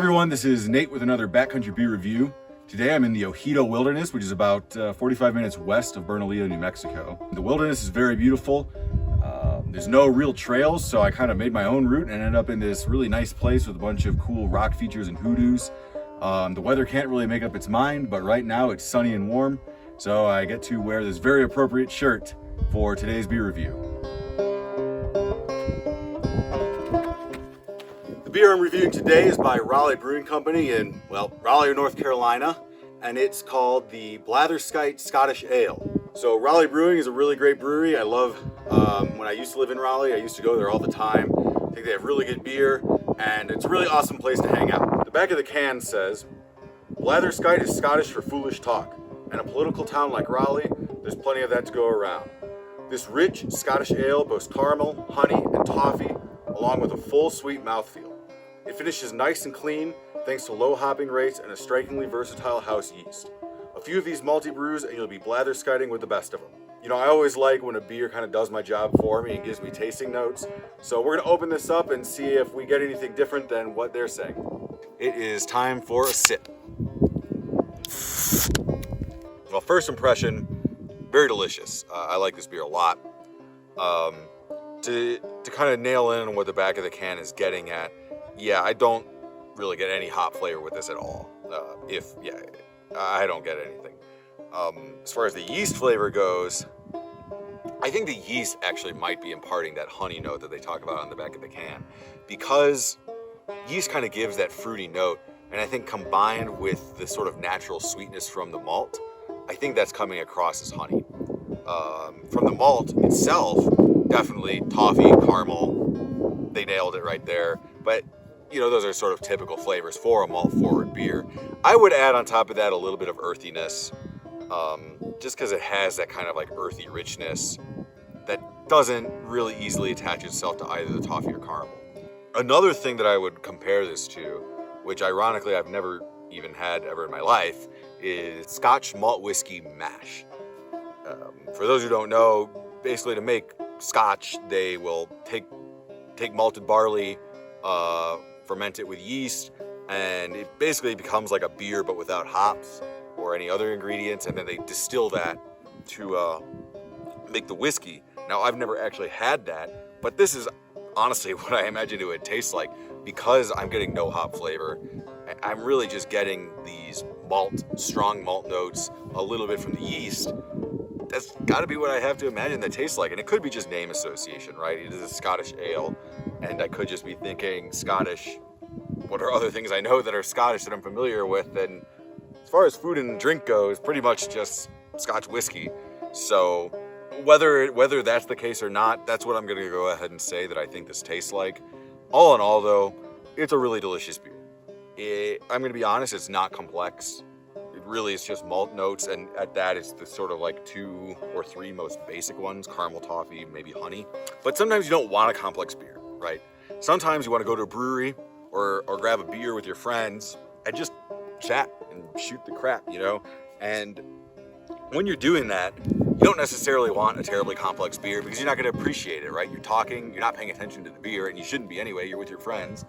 everyone, this is Nate with another Backcountry beer review. Today I'm in the Ojito Wilderness, which is about 45 minutes west of Bernalillo, New Mexico. The wilderness is very beautiful. There's no real trails, so I kind of made my own route and ended up in this really nice place with a bunch of cool rock features and hoodoos. The weather can't really make up its mind, but right now it's sunny and warm, so I get to wear this very appropriate shirt for today's beer review. The beer I'm reviewing today is by Raleigh Brewing Company in, well, Raleigh, North Carolina, and it's called the Blatherskite Scottish Ale. So Raleigh Brewing is a really great brewery. I love, when I used to live in Raleigh, I used to go there all the time. I think they have really good beer, and it's a really awesome place to hang out. The back of the can says, Blatherskite is Scottish for foolish talk. In a political town like Raleigh, there's plenty of that to go around. This rich Scottish ale boasts caramel, honey, and toffee, along with a full, sweet mouthfeel. It finishes nice and clean thanks to low hopping rates and a strikingly versatile house yeast. A few of these malty brews and you'll be blatherskiting with the best of them. You know, I always like when a beer kind of does my job for me and gives me tasting notes. So we're gonna open this up and see if we get anything different than what they're saying. It is time for a sip. Well, first impression, very delicious. I like this beer a lot. To kind of nail in on what the back of the can is getting at, yeah, I don't really get any hop flavor with this at all. I don't get anything. As far as the yeast flavor goes, I think the yeast actually might be imparting that honey note that they talk about on the back of the can, because yeast kind of gives that fruity note, and I think combined with the sort of natural sweetness from the malt, I think that's coming across as honey. From the malt itself, definitely toffee, caramel, they nailed it right there, but you know, those are sort of typical flavors for a malt-forward beer. I would add on top of that a little bit of earthiness, just because it has that kind of like earthy richness that doesn't really easily attach itself to either the toffee or caramel. Another thing that I would compare this to, which ironically I've never even had ever in my life, is Scotch malt whiskey mash. For those who don't know, basically to make Scotch, they will take malted barley, ferment it with yeast, and it basically becomes like a beer but without hops or any other ingredients, and then they distill that to make the whiskey. Now, I've never actually had that, but this is honestly what I imagine it would taste like, because I'm getting no hop flavor. I'm really just getting these strong malt notes, a little bit from the yeast. That's got to be what I have to imagine that tastes like, and it could be just name association, right? It is a Scottish ale, and I could just be thinking Scottish. What are other things I know that are Scottish that I'm familiar with? And as far as food and drink goes, pretty much just Scotch whiskey. So whether that's the case or not, that's what I'm going to go ahead and say that I think this tastes like. All in all, though, it's a really delicious beer. I'm going to be honest, it's not complex. It really is just malt notes, and at that, it's the sort of like 2 or 3 most basic ones: caramel, toffee, maybe honey. But sometimes you don't want a complex beer, right? Sometimes you want to go to a brewery or grab a beer with your friends and just chat and shoot the crap, you know? And when you're doing that, you don't necessarily want a terribly complex beer because you're not going to appreciate it, right? You're talking, you're not paying attention to the beer, and you shouldn't be anyway. You're with your friends.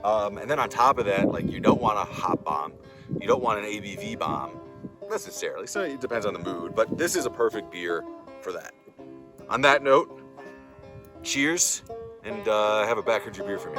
And then on top of that, like, you don't want a hop bomb. You don't want an ABV bomb necessarily. So it depends on the mood, but this is a perfect beer for that. On that note, cheers, and have a Backcountry beer for me.